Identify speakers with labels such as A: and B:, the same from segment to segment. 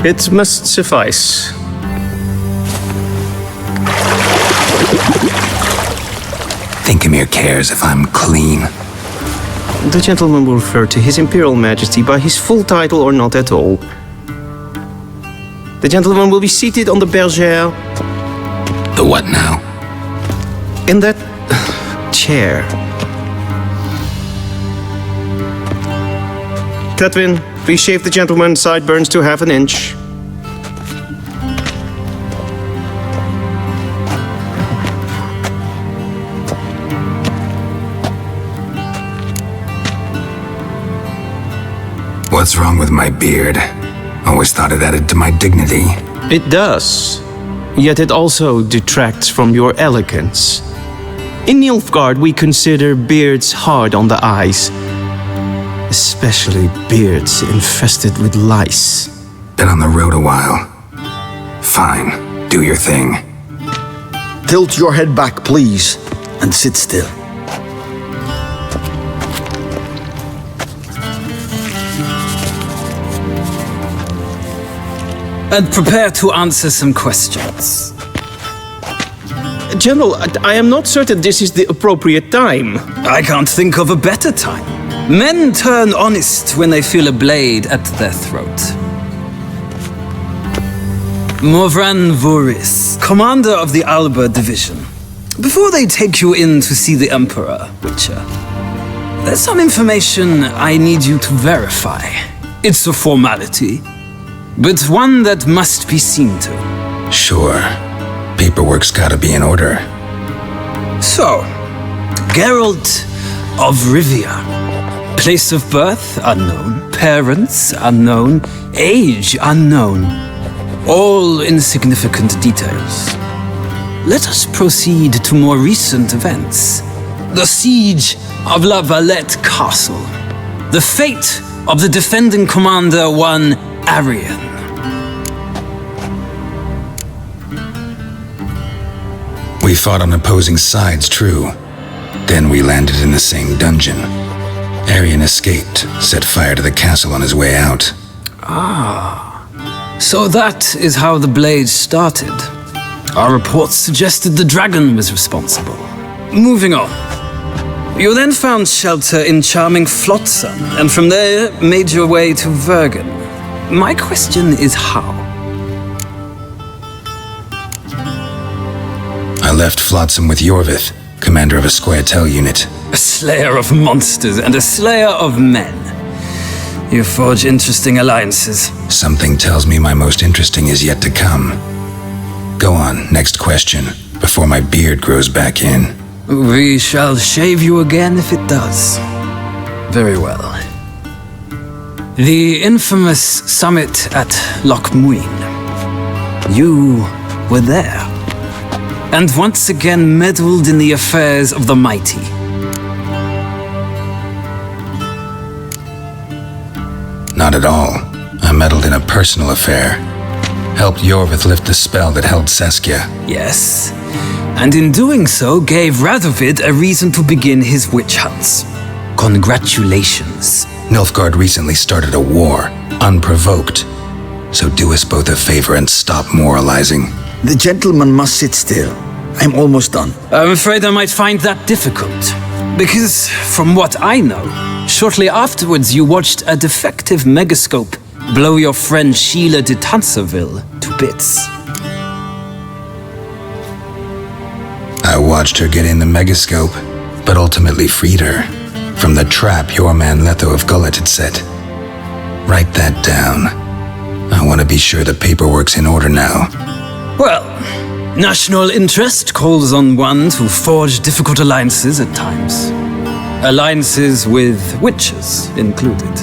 A: It must suffice.
B: Think Emir cares if I'm clean?
A: The gentleman will refer to His Imperial Majesty by his full title or not at all. The gentleman will be seated on the bergère.
B: The what now?
A: In that chair. Cletwin, please shave the gentleman's sideburns to half an inch.
B: What's wrong with my beard? Always thought it added to my dignity.
A: It does. Yet it also detracts from your elegance. In Nilfgaard, we consider beards hard on the eyes. Especially beards infested with lice.
B: Been on the road a while. Fine, do your thing.
C: Tilt your head back, please, and sit still.
D: And prepare to answer some questions.
A: General, I am not certain this is the appropriate time.
D: I can't think of a better time. Men turn honest when they feel a blade at their throat. Morvran Voris, commander of the Alba Division. Before they take you in to see the Emperor, Witcher, there's some information I need you to verify. It's a formality, but one that must be seen to.
B: Sure. Paperwork's gotta be in order.
D: So, Geralt of Rivia. Place of birth unknown, parents unknown, age unknown. All insignificant details. Let us proceed to more recent events. The siege of La Valette Castle. The fate of the defending commander, one Arian.
B: We fought on opposing sides, true. Then we landed in the same dungeon. Arian escaped, set fire to the castle on his way out.
D: So that is how the blade started. Our reports suggested the dragon was responsible. Moving on. You then found shelter in charming Flotsam, and from there made your way to Vergen. My question is how?
B: I left Flotsam with Yorvith, commander of a Squaretel unit.
D: A slayer of monsters and a slayer of men. You forge interesting alliances.
B: Something tells me my most interesting is yet to come. Go on, next question, before my beard grows back in.
D: We shall shave you again if it does. Very well. The infamous summit at Loch Muin. You were there. And once again meddled in the affairs of the mighty.
B: Not at all. I meddled in a personal affair. Helped Yorvith lift the spell that held Saskia.
D: Yes. And in doing so, gave Radovid a reason to begin his witch hunts. Congratulations.
B: Nilfgaard recently started a war, unprovoked. So do us both a favor and stop moralizing.
C: The gentleman must sit still. I'm almost done.
D: I'm afraid I might find that difficult. Because, from what I know, shortly afterwards you watched a defective megascope blow your friend Sheila de Tanserville to bits.
B: I watched her get in the megascope, but ultimately freed her from the trap your man Letho of Gullet had set. Write that down. I want to be sure the paperwork's in order now.
D: Well, national interest calls on one to forge difficult alliances at times. Alliances with witches included.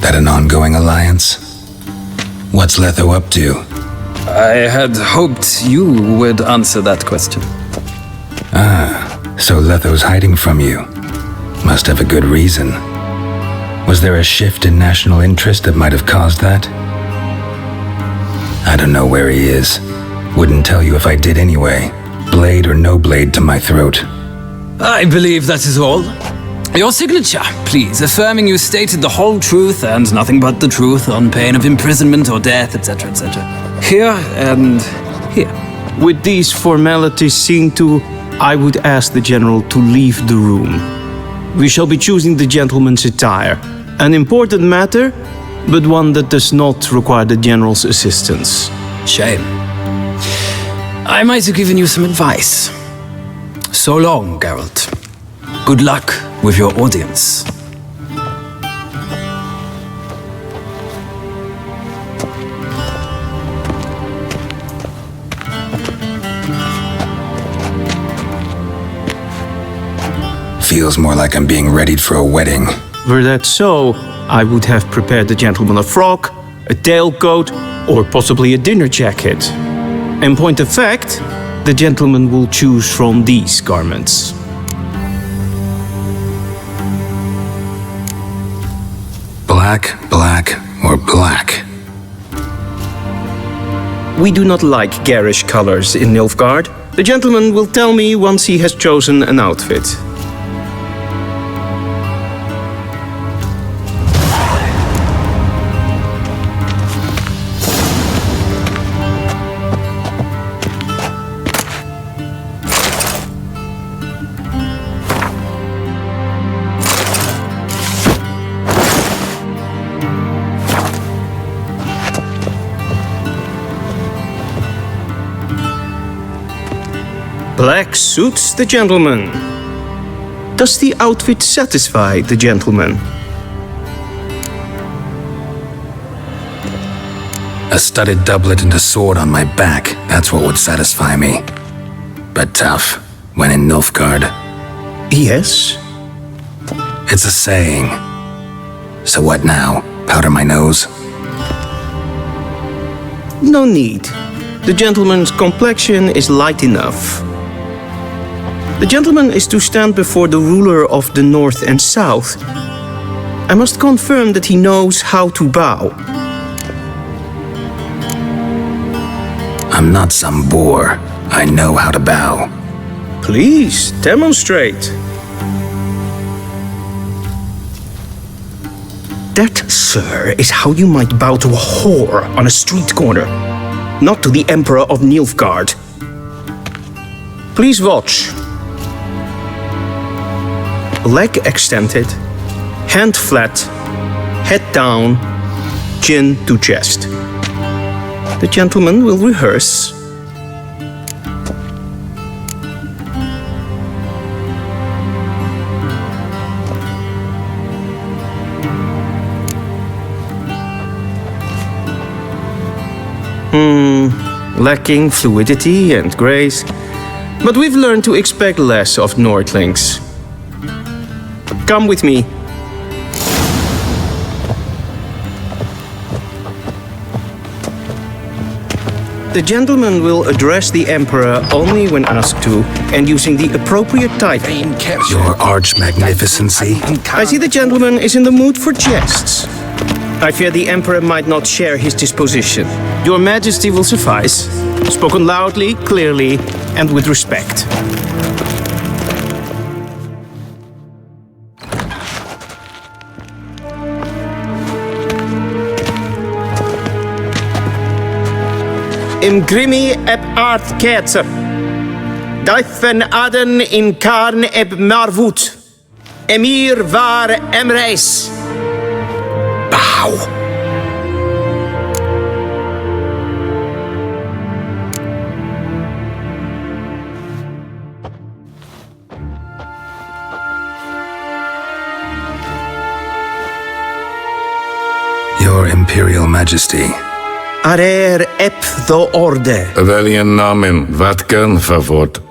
B: That an ongoing alliance? What's Letho up to?
D: I had hoped you would answer that question.
B: So Letho's hiding from you. Must have a good reason. Was there a shift in national interest that might have caused that? I don't know where he is. Wouldn't tell you if I did anyway. Blade or no blade to my throat.
D: I believe that is all. Your signature, please, affirming you stated the whole truth and nothing but the truth on pain of imprisonment or death, etc., etc. Here and here.
A: With these formalities seen to, I would ask the General to leave the room. We shall be choosing the gentleman's attire. An important matter, but one that does not require the General's assistance.
D: Shame. I might have given you some advice. So long, Geralt. Good luck with your audience.
B: Feels more like I'm being readied for a wedding.
A: Were that so, I would have prepared the gentleman a frock, a tailcoat, or possibly a dinner jacket. In point of fact, the gentleman will choose from these garments.
B: Black, black, or black?
A: We do not like garish colors in Nilfgaard. The gentleman will tell me once he has chosen an outfit. Black suits the gentleman. Does the outfit satisfy the gentleman?
B: A studded doublet and a sword on my back, that's what would satisfy me. But tough, when in Nilfgaard.
A: Yes.
B: It's a saying. So what now? Powder my nose?
A: No need. The gentleman's complexion is light enough. The gentleman is to stand before the ruler of the North and South. I must confirm that he knows how to bow.
B: I'm not some boor. I know how to bow.
A: Please, demonstrate. That, sir, is how you might bow to a whore on a street corner, not to the Emperor of Nilfgaard. Please watch. Leg extended, hand flat, head down, chin to chest. The gentleman will rehearse. Lacking fluidity and grace, but we've learned to expect less of Nordlings. Come with me. The gentleman will address the Emperor only when asked to, and using the appropriate title.
B: Your arch-magnificency?
A: I see the gentleman is in the mood for jests. I fear the Emperor might not share his disposition. Your Majesty will suffice. Spoken loudly, clearly, and with respect. Im grimi eb art ketzer. Daithen aden in karn eb marvut. Emir var emreis. Bow.
B: Your Imperial Majesty.
A: Arer ep the orde.
E: Weljen namen, wat kan favort?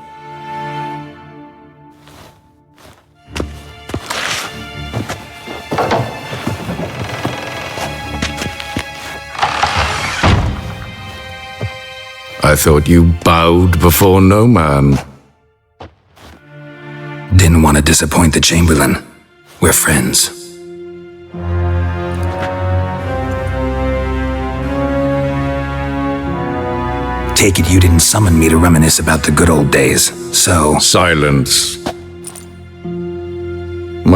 E: I thought you bowed before no man.
B: Didn't want to disappoint the Chamberlain. We're friends. Take it you didn't summon me to reminisce about the good old days, so...
E: Silence.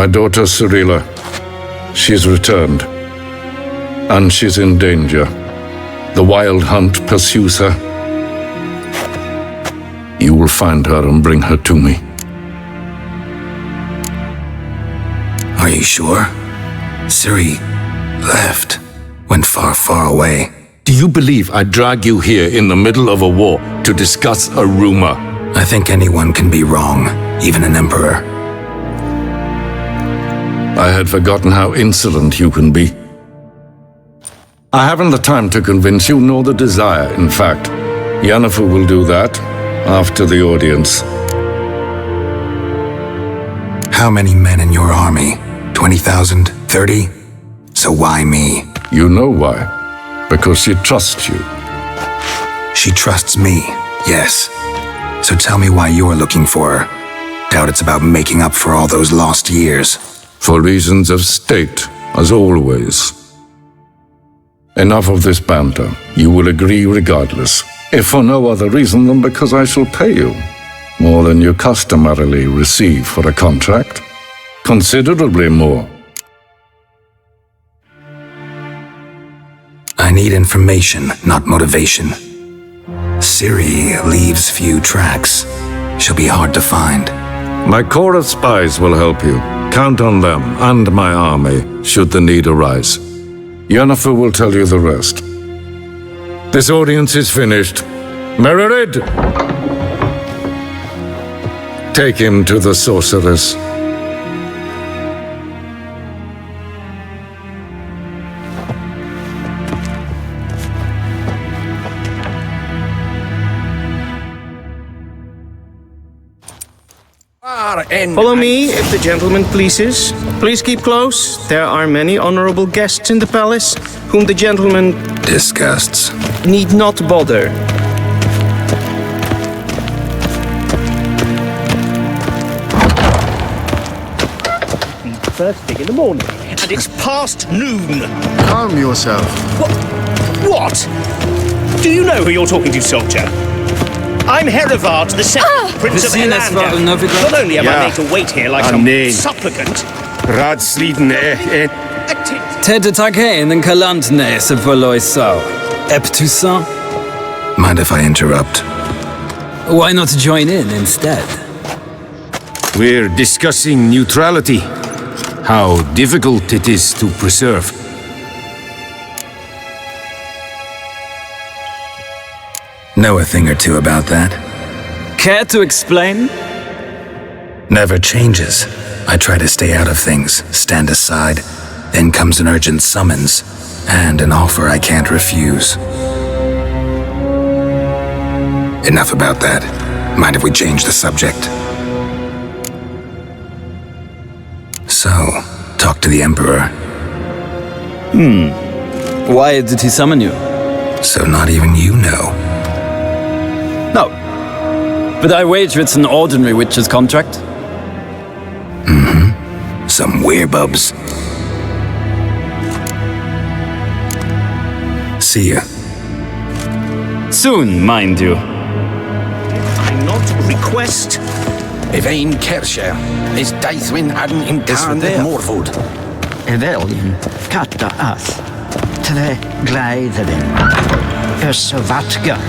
E: My daughter Cyrilla. She's returned. And she's in danger. The Wild Hunt pursues her. You will find her and bring her to me.
B: Are you sure? Ciri left. Went far, far away.
E: Do you believe I drag you here in the middle of a war to discuss a rumor?
B: I think anyone can be wrong, even an emperor.
E: I had forgotten how insolent you can be. I haven't the time to convince you, nor the desire, in fact. Yennefer will do that after the audience.
B: How many men in your army? 20,000? 30? So why me?
E: You know why. Because she trusts you.
B: She trusts me, yes. So tell me why you're looking for her. Doubt it's about making up for all those lost years.
E: For reasons of state, as always. Enough of this banter. You will agree regardless. If for no other reason than because I shall pay you. More than you customarily receive for a contract. Considerably more.
B: I need information, not motivation. Ciri leaves few tracks. She'll be hard to find.
E: My corps of spies will help you. Count on them and my army, should the need arise. Yennefer will tell you the rest. This audience is finished. Mererid! Take him to the sorceress.
A: Follow me, if the gentleman pleases. Please keep close. There are many honorable guests in the palace, whom the gentleman
B: Disgusts.
A: need not bother.
F: First thing in the morning, and it's past noon.
C: Calm yourself.
F: What? Do you know who you're talking to, soldier? I'm Herivard, the second Prince of Elander. Not only am I made to wait here like some supplicant.
G: Radsliden
D: Ted Takein and Kalantne se Voloisau. Eptusan?
B: Mind if I interrupt?
D: Why not join in instead?
G: We're discussing neutrality. How difficult it is to preserve.
B: Know a thing or two about that?
D: Care to explain?
B: Never changes. I try to stay out of things, stand aside. Then comes an urgent summons, and an offer I can't refuse. Enough about that. Mind if we change the subject? So, talk to the Emperor.
D: Why did he summon you?
B: So not even you know.
D: No. But I wager it's an ordinary witch's contract.
B: Some werebubs. See ya.
D: Soon, mind you.
F: I not request.
H: Evain Kersher is Daithwin Adden in Tarn Morwood.
I: Evelyn katta ath. Tre gleiderin. Össovatgarn.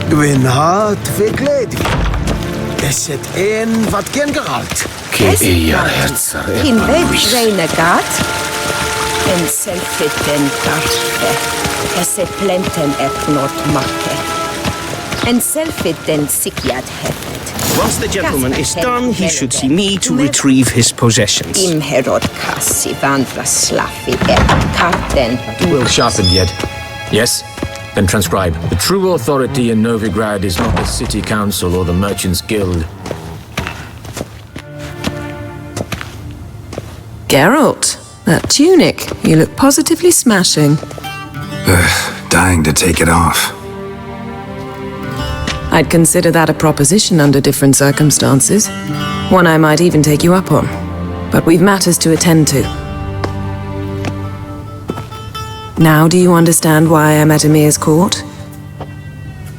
C: Gwyn hat fi gledi. Eset een wat gen geralt.
J: In reine gat en selfiten karfe. Esse plenten eknort makke. En selfiten sikjat hefet.
A: Once the gentleman is done, he should see me to retrieve his possessions.
J: Imherod kassi vandra slaffi katten.
H: Well sharpened yet. Yes? Then transcribe. The true authority in Novigrad is not the city council or the merchants' guild.
K: Geralt, that tunic, you look positively smashing.
B: Dying to take it off.
K: I'd consider that a proposition under different circumstances. One I might even take you up on. But we've matters to attend to. Now do you understand why I'm at Emir's court?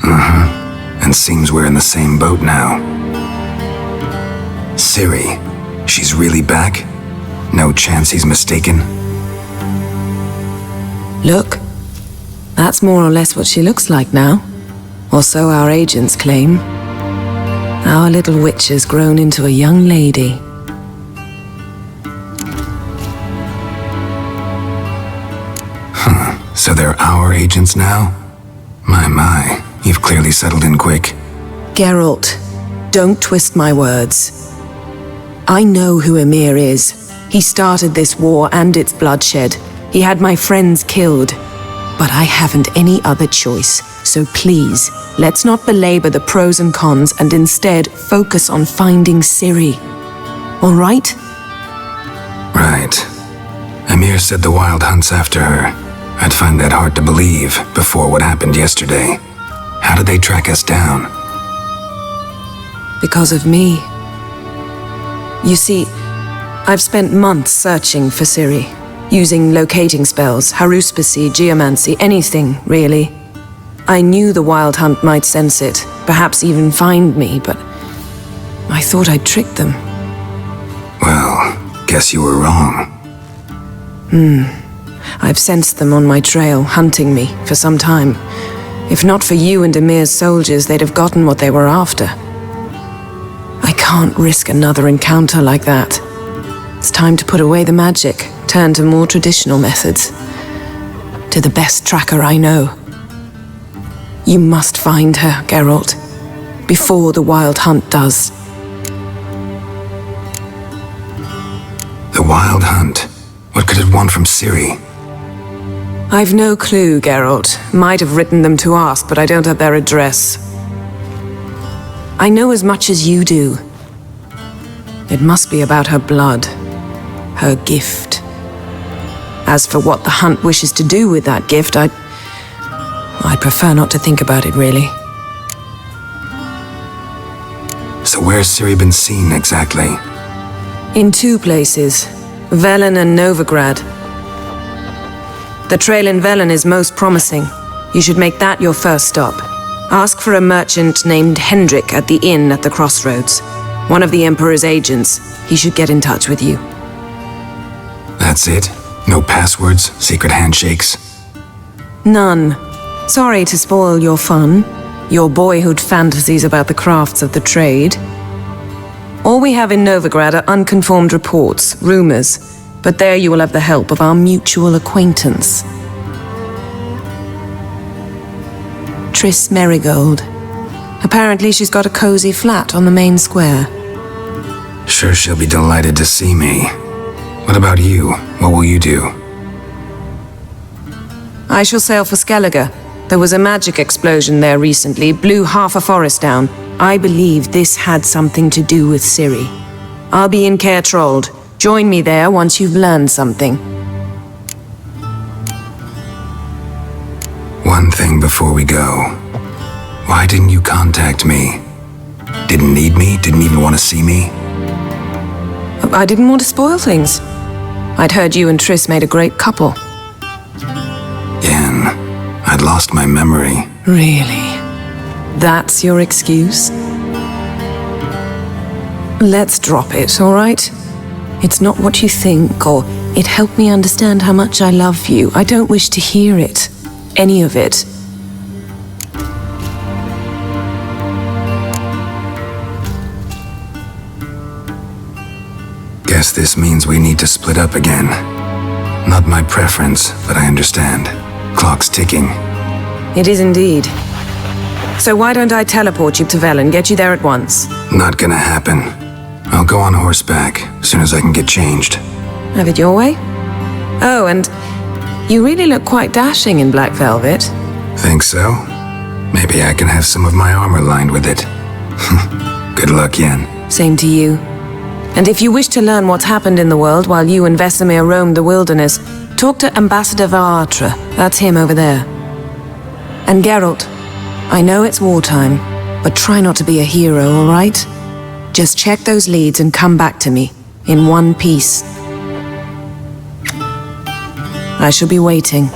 B: And seems we're in the same boat now. Ciri, she's really back? No chance he's mistaken?
K: Look, that's more or less what she looks like now. Or so our agents claim. Our little witch has grown into a young lady.
B: So they're our agents now? My, you've clearly settled in quick.
K: Geralt, don't twist my words. I know who Emir is. He started this war and its bloodshed. He had my friends killed. But I haven't any other choice. So please, let's not belabor the pros and cons and instead focus on finding Ciri. All right?
B: Right. Emir said the Wild Hunt's after her. I'd find that hard to believe before what happened yesterday. How did they track us down?
K: Because of me. You see, I've spent months searching for Ciri, using locating spells, haruspicy, geomancy, anything, really. I knew the Wild Hunt might sense it, perhaps even find me, but I thought I'd tricked them.
B: Well, guess you were wrong.
K: I've sensed them on my trail, hunting me, for some time. If not for you and Emir's soldiers, they'd have gotten what they were after. I can't risk another encounter like that. It's time to put away the magic, turn to more traditional methods. To the best tracker I know. You must find her, Geralt, before the Wild Hunt does.
B: The Wild Hunt? What could it want from Ciri?
K: I've no clue, Geralt. Might have written them to ask, but I don't have their address. I know as much as you do. It must be about her blood. Her gift. As for what the Hunt wishes to do with that gift, I'd prefer not to think about it, really.
B: So where's Ciri been seen, exactly?
K: In two places. Velen and Novigrad. The trail in Velen is most promising. You should make that your first stop. Ask for a merchant named Hendrik at the inn at the crossroads. One of the Emperor's agents. He should get in touch with you.
B: That's it? No passwords? Secret handshakes?
K: None. Sorry to spoil your fun. Your boyhood fantasies about the crafts of the trade. All we have in Novigrad are unconfirmed reports, rumors. But there you will have the help of our mutual acquaintance. Triss Merigold. Apparently she's got a cozy flat on the main square.
B: Sure she'll be delighted to see me. What about you? What will you do?
K: I shall sail for Skellige. There was a magic explosion there recently, blew half a forest down. I believe this had something to do with Ciri. I'll be in Caer Trold. Join me there once you've learned something.
B: One thing before we go. Why didn't you contact me? Didn't need me? Didn't even want to see me?
K: I didn't want to spoil things. I'd heard you and Triss made a great couple.
B: Yen, I'd lost my memory.
K: Really? That's your excuse? Let's drop it, all right? It's not what you think, or it helped me understand how much I love you. I don't wish to hear it. Any of it.
B: Guess this means we need to split up again. Not my preference, but I understand. Clock's ticking.
K: It is indeed. So why don't I teleport you to Velen, get you there at once?
B: Not gonna happen. I'll go on horseback, as soon as I can get changed.
K: Have it your way? Oh, and you really look quite dashing in black velvet.
B: Think so? Maybe I can have some of my armor lined with it. Good luck, Yen.
K: Same to you. And if you wish to learn what's happened in the world while you and Vesemir roamed the wilderness, talk to Ambassador Varatra. That's him over there. And Geralt, I know it's wartime, but try not to be a hero, all right? Just check those leads and come back to me, in one piece. I shall be waiting.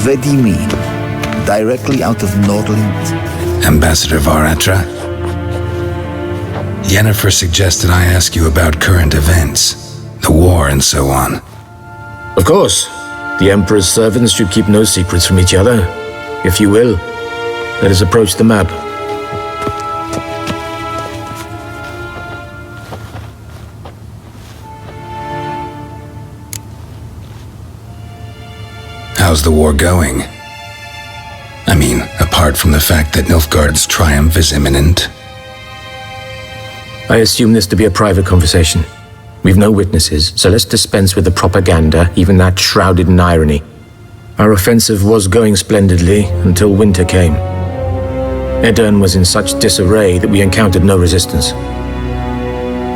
C: Vedimi, directly out of Nordland.
B: Ambassador Varatra? Yennefer suggested I ask you about current events, the war and so on.
H: Of course. The Emperor's servants should keep no secrets from each other. If you will, let us approach the map.
B: How's the war going? I mean, apart from the fact that Nilfgaard's triumph is imminent.
H: I assume this to be a private conversation. We've no witnesses, so let's dispense with the propaganda, even that shrouded in irony. Our offensive was going splendidly until winter came. Edirn was in such disarray that we encountered no resistance.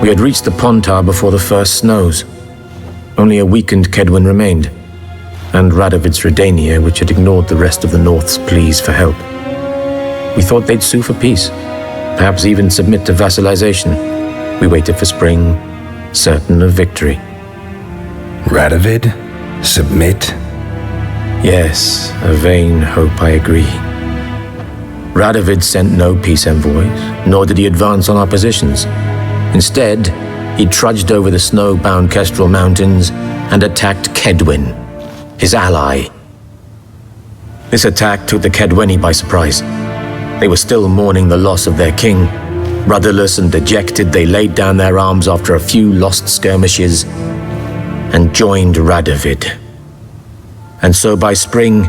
H: We had reached the Pontar before the first snows. Only a weakened Kedwen remained, and Radovid's Redania, which had ignored the rest of the North's pleas for help. We thought they'd sue for peace, perhaps even submit to vassalization. We waited for spring, certain of victory.
B: Radovid? Submit?
H: Yes, a vain hope, I agree. Radovid sent no peace envoys, nor did he advance on our positions. Instead, he trudged over the snow-bound Kestrel Mountains and attacked Kedwen, his ally. This attack took the Kedweni by surprise. They were still mourning the loss of their king. Rudderless and dejected, they laid down their arms after a few lost skirmishes and joined Radovid. And so by spring,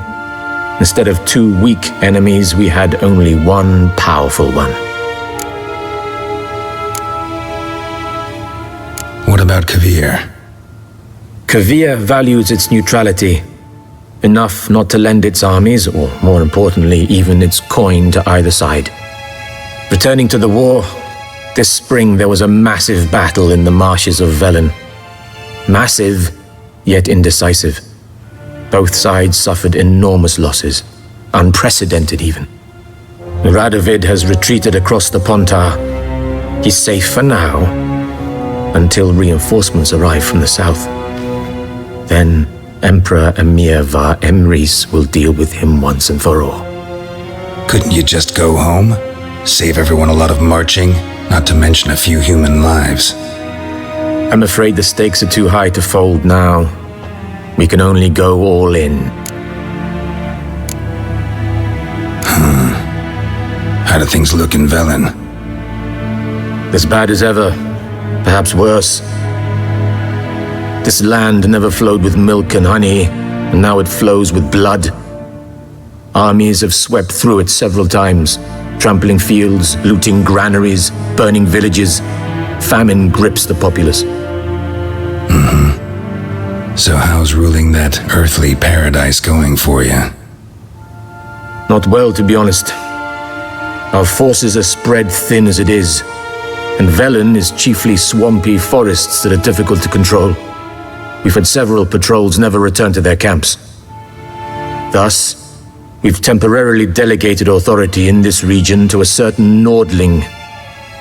H: instead of 2 weak enemies, we had only one powerful one.
B: What about Kavir?
H: Kavir values its neutrality, enough not to lend its armies, or more importantly, even its coin to either side. Returning to the war, this spring there was a massive battle in the marshes of Velen. Massive, yet indecisive. Both sides suffered enormous losses, unprecedented even. Radovid has retreated across the Pontar. He's safe for now, until reinforcements arrive from the south. Then Emperor Emir Var Emrys will deal with him once and for all.
B: Couldn't you just go home? Save everyone a lot of marching, not to mention a few human lives.
H: I'm afraid the stakes are too high to fold now. We can only go all in.
B: How do things look in Velen?
H: As bad as ever, perhaps worse. This land never flowed with milk and honey, and now it flows with blood. Armies have swept through it several times, trampling fields, looting granaries, burning villages. Famine grips the populace.
B: So how's ruling that earthly paradise going for you?
H: Not well, to be honest. Our forces are spread thin as it is, and Velen is chiefly swampy forests that are difficult to control. We've had several patrols never return to their camps. Thus, we've temporarily delegated authority in this region to a certain Nordling,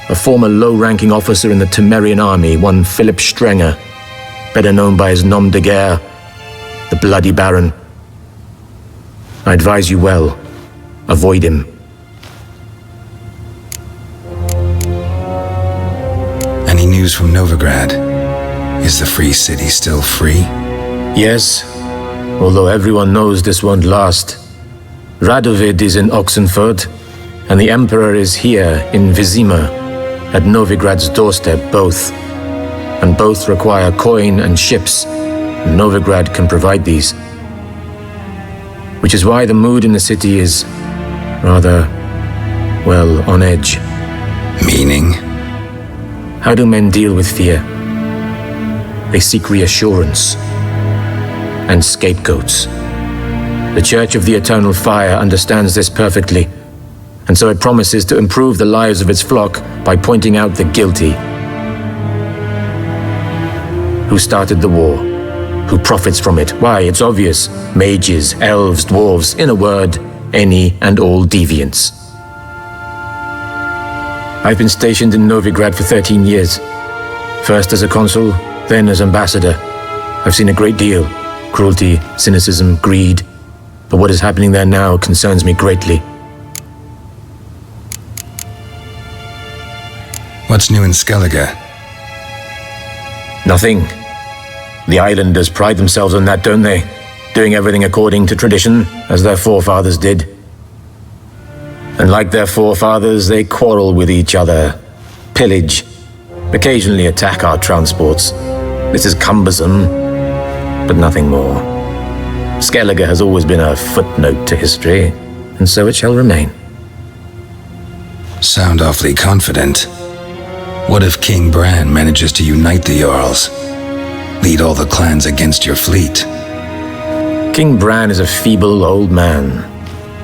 H: a former low-ranking officer in the Temerian army, one Philip Strenger, better known by his nom de guerre, the Bloody Baron. I advise you well, avoid him.
B: Any news from Novigrad? Is the free city still free?
H: Yes, although everyone knows this won't last. Radovid is in Oxenford, and the Emperor is here in Vizima, at Novigrad's doorstep both. And both require coin and ships, and Novigrad can provide these. Which is why the mood in the city is rather, well, on edge.
B: Meaning?
H: How do men deal with fear? They seek reassurance and scapegoats. The Church of the Eternal Fire understands this perfectly, and so it promises to improve the lives of its flock by pointing out the guilty. Who started the war? Who profits from it? Why, it's obvious. Mages, elves, dwarves, in a word, any and all deviants. I've been stationed in Novigrad for 13 years. First as a consul, then as ambassador. I've seen a great deal. Cruelty, cynicism, greed. but what is happening there now concerns me greatly.
B: What's new in Skellige?
H: Nothing. The islanders pride themselves on that, don't they? Doing everything according to tradition, as their forefathers did. And like their forefathers, they quarrel with each other, pillage, occasionally attack our transports. This is cumbersome, but nothing more. Skellige has always been a footnote to history, and so it shall remain.
B: Sound awfully confident. What if King Bran manages to unite the Jarls? Lead all the clans against your fleet?
H: King Bran is a feeble old man.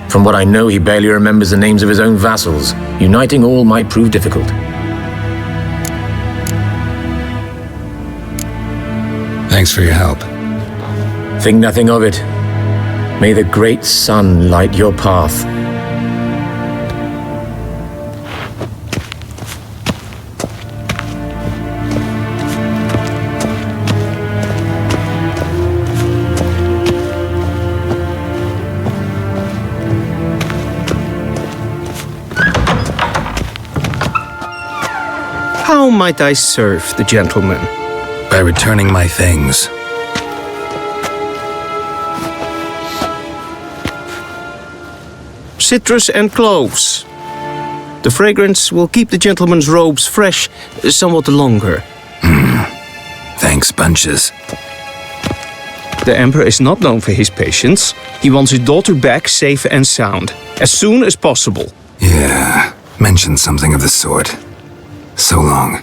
H: From what I know, he barely remembers the names of his own vassals. Uniting all might prove difficult.
B: Thanks for your help.
H: Think nothing of it. May the great sun light your path.
A: How might I serve the gentleman?
B: By returning my things.
A: Citrus and cloves. The fragrance will keep the gentleman's robes fresh somewhat longer.
B: Thanks, bunches.
A: The Emperor is not known for his patience. He wants his daughter back safe and sound, as soon as possible.
B: Yeah, mentioned something of the sort. So long.